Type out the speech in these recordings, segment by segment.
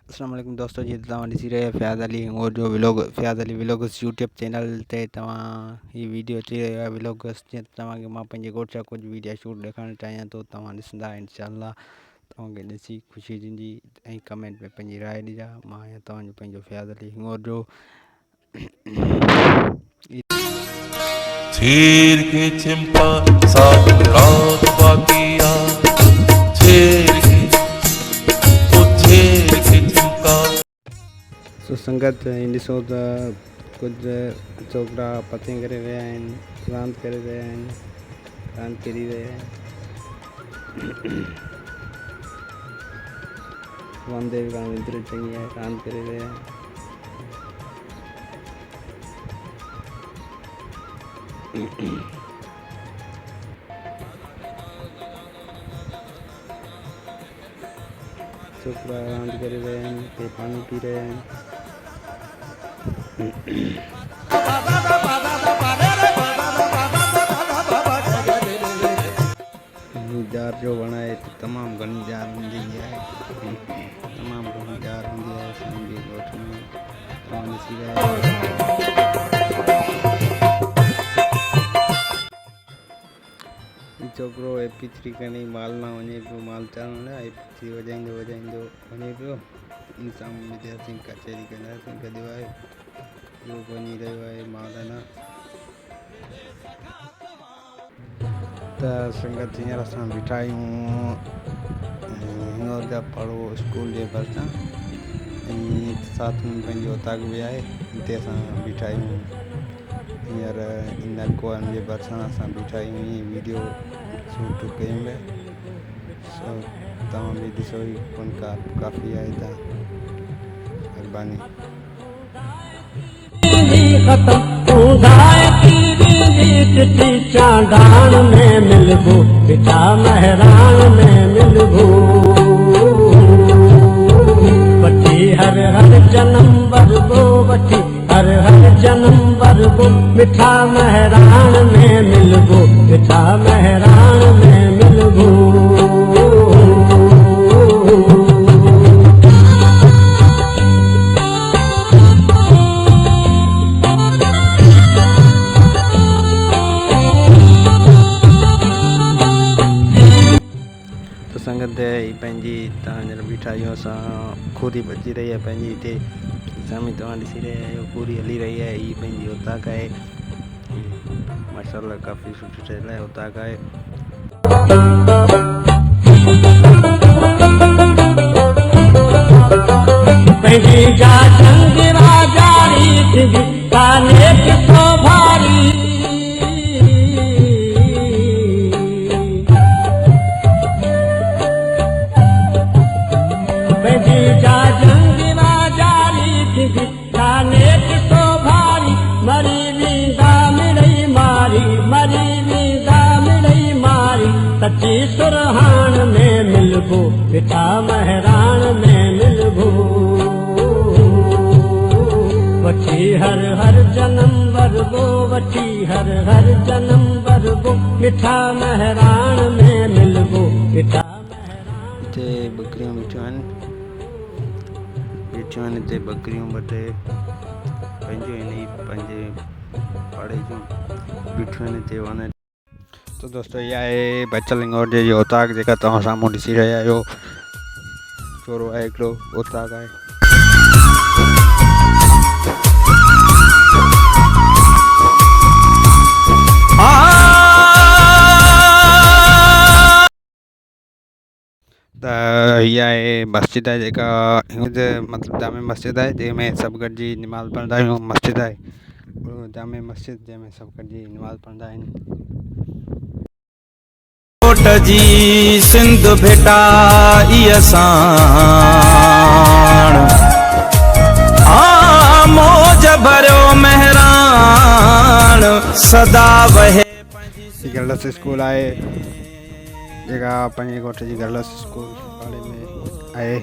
अस्सलाम वालेकुम दोस्तों जी तव्हां ॾिसी रहिया फ़याज़ अली और जो vlog Fayaz Ali vlogs YouTube channel ते तव्हां ही वीडियो अची रहियो आहे व्लॉग्स जीअं तव्हांखे मां पंहिंजे घोट जा कुझु वीडियो शूट ॾेखारणु चाहियां थो तव्हां ॾिसंदा इंशाअल्लाह तव्हांखे ॾिसी ख़ुशी थींदी ऐं कमेंट में पंहिंजी राय ॾिजा मां आहियां तव्हांजो पंहिंजो फ़याज़ अली और जो छेर के चिंपा सात रात बाकिया छेर के चिंपा सो संगत ॾिसो त कुझु छोकिरा पतंग करे रहिया आहिनि रांदि करे रहिया आहिनि रांदि खेॾी रहिया आहिनि वामदेव खां विंदुर चङी आहे रांदि करे रहिया आहिनि छोकिरा रांदि करे रहिया आहिनि के पाणी पी रहिया आहिनि जार जो वण आहे तमामु घणी जार हूंदी आहे तमामु घणी जार हूंदी आहे असांजे ॻोठ में तव्हां ॾिसी रहिया आहियो छोकिरो AP3 खणी माल न वञे पियो माल चाढ़ण लाइ AP3 वॼाईंदो वञे पियो इंसान विद्यार्थी कचहरी कंदासीं गॾु आहे ॿियो वञी रहियो आहे माल न त संगत हींअर असां बीठा आहियूं हिंगोर जा पढ़ो स्कूल जे भरिसां ऐं साथ में पंहिंजो ओताक बि आहे हिते असां बीठा आहियूं हींअर नलकुअनि जे भरिसां असां बीठा आहियूं हीअं वीडियो शूट कयूं पिया सो तव्हां बि ॾिसो ई फ़नकार काफ़ी आहे त महिरबानी चांडान में मिलबो पिता महरान में मिलबो वठी हर हर जन्म बरबो वठी हर हर जन्म बरबो मिठा महरान में मिलबो पिता महरान में मिलबो संगत ही पंहिंजी तव्हां हींअर बीठा आहियूं असां खूरी बची रही आहे पंहिंजी हिते साम्हूं तव्हां ॾिसी रहिया आहियो खूरी हली रही आहे हीअ पंहिंजी ओताक आहे माशाअल्लाह काफ़ी सुठी ठहियल आहे ओताक आहे पंहिंजी काने किथो भारी सची सुरहान में मिलबो पिता महरान में मिलबो वठी हर हर जन्म बरबो वठी हर हर जन्म बरबो मिठा महरान में मिलबो पिता हिते बकरियूं बीठियूं आहिनि हिते बकरियूं ॿ टे पंहिंजो इन पंहिंजे पाड़े जूं बीठियूं आहिनि हिते वञे तो दोस्तों यह है बच्चल हिंगोर जी ओताक जेका तव्हां साम्हूं ॾिसी रहिया आहियो चोरो आहे हिकिड़ो ओताक आहे त हीअ आहे मस्जिद आहे जेका मतिलबु जामे मस्जिद आहे जंहिंमें सभु गॾिजी नमाज़ पढ़ंदा आहियूं मस्जिद आहे जामे मस्जिद जंहिंमें सभु गॾिजी नमाज़ पढ़ंदा आहिनि जी सिंध भेटाई असां मौज भरियो महरान सदा वहे गर्ल्स स्कूल आहे जेका पंहिंजे ॻोठ जी गर्ल्स स्कूल पाड़े में आहे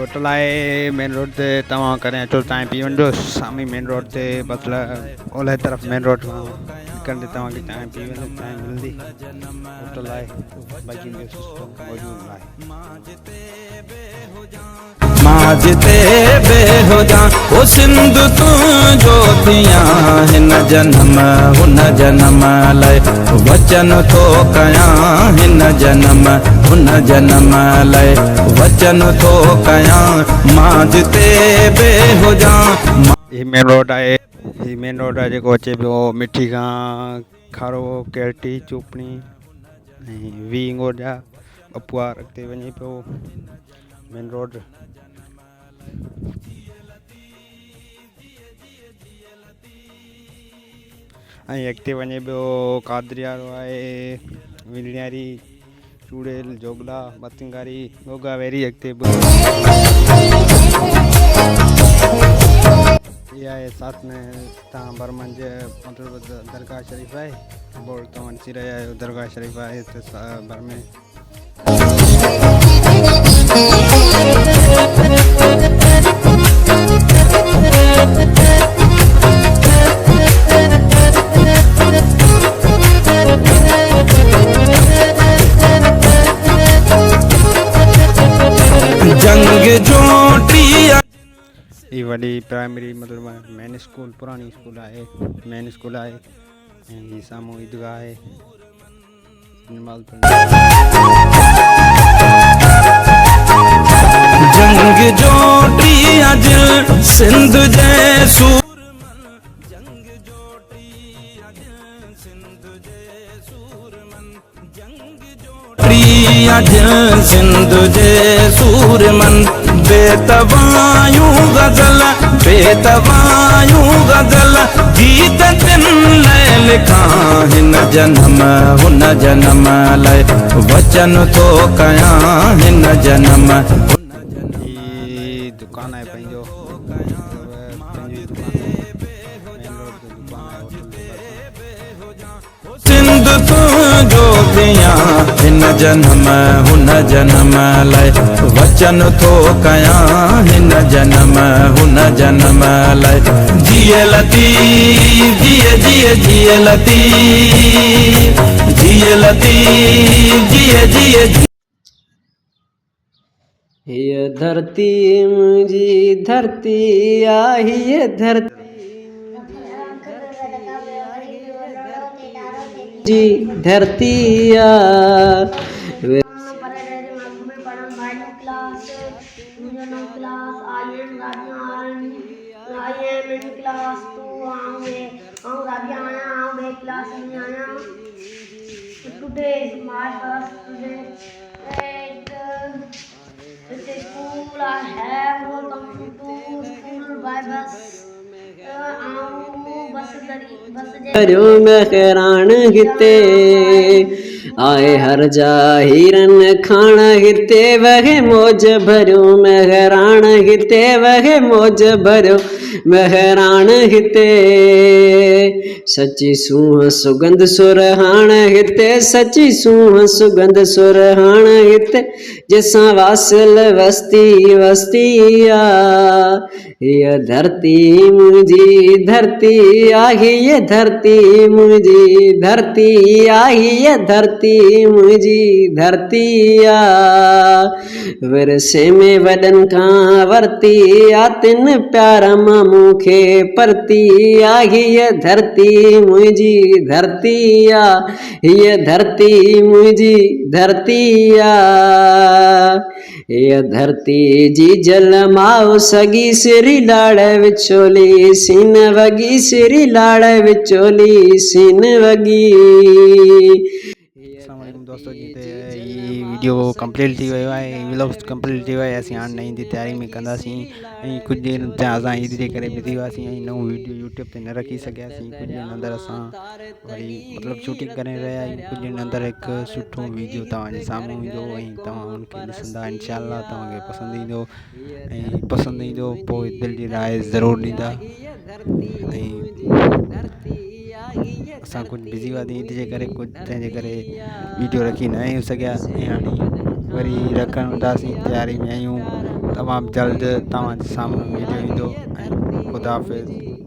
होटल आहे मेन रोड ते तव्हां कॾहिं अचो चांहि पी वञिजो सामी मेन रोड ते मतिलबु ओलह तरफ़ मेन रोड खां निकिरंदे तव्हांखे चांहि पी वञो चांहि मिलंदी होटल आहे बाक़ी ॿियो सिस्टम मौजूदु आहे माजते बेहुदा ओ सिंध तुंहिंजो थियां हिन जन्म हुन जन्म लाइ वचन थो कयां हिन जन्म हुन जन्म लाइ वचन थो कयां माजते बेहुदा ही मेन रोड आहे जेको अचे पियो मिठी खां खारो कैरटी चोपड़ी ऐं वी इंगोर जा बपुआ अॻिते वञे पियो मेन रोड ऐं अॻिते वञे पियो कादरिया आहे विलनियारी चूड़ेल जोगला बतिंगारी गोगा वेरी अॻिते ये आहे साथ में तव्हां बरमंज मतिलबु दरगाह शरीफ़ आहे बोर्ड तव्हां ॾिसी रहिया आहियो दरगाह शरीफ़ आहे हिते बर में जंग जोटी ये वॾी प्राइमरी मतिलबु मेन स्कूल पुरानी स्कूल आहे मेन स्कूल आहे ऐं ही साम्हूं ईदगाह आहे जंग जोटी अज सिंध जे जंग जोटी अज सिंध जे सूरमन जंग जोटी अज सिंध जे सूरमन बेतवायूं गज़ल गीत तिन लाइ लिखां हिन जन्म हुन जन्म लाइ वचन थो कयां हिन जन्म दुकान आहे पंहिंजो सिंध तुंहिंजो थियां हिन जन्म हुन जन्म लाइ वचन थो कयां हिन जन्म हुन जन्म लाइ जिए लती जिए जिए जिए लती जिए लती जिए जिए ये धरती मुझी धरती आई ये धरती जी धरती Today is my first day and it's a school I have come to school by bus. करो महरान हिते आए हर जा हिरन खान हिते वह मौज भरो महरान हिते वह मौज भरो महरान हिते सची सूह सुगंध सुरहान हिते सची सूह सुगंध सुरहान हिते जैसा वासल वस्ती वस्ती आ ये धरती मुझी धरती आही ये धरती मुझी धरती आही ये धरती मुझी धरती आ विरसे में वडन का वरती आ तिन प्यारा मामू खे परती आही ये धरती मुझी धरती आ ये धरती मुझी धरती आ ये धरती जी जल माओ सगी सिरी लाड़ विचोली सीन वगी सिरी लाड़ विचोली सीन वगी दोस्तों जी वीडियो कंप्लीट थी वियो आहे व्लॉग्स कंप्लीट थी वियो आहे असीं हाणे नईं जी तयारी में कंदासीं ऐं कुझु ॾींहं असां ईद जे करे बिज़ी हुआसीं ऐं नओं वीडियो यूट्यूब ते न रखी सघियासीं कुझु ॾींहंनि अंदरि असां वरी मतिलबु शूटिंग करे रहिया आहियूं कुझु ॾींहंनि अंदरि हिकु सुठो वीडियो तव्हांजे साम्हूं ईंदो ऐं तव्हां हुनखे ॾिसंदा इंशाअल्लाह तव्हांखे पसंदि ईंदो ऐं पसंदि ईंदो पोइ दिलि जी राय ज़रूरु ॾींदा ऐं असां कुझु बिज़ी हुआसीं ईद जे करे कुझु तंहिंजे करे वीडियो रखी न आहियूं सघिया ऐं हाणे वरी रखणु हूंदासीं तयारी में आहियूं तमामु जल्द तव्हांजे साम्हूं वीडियो ईंदो ऐं ख़ुदा हाफ़िज़।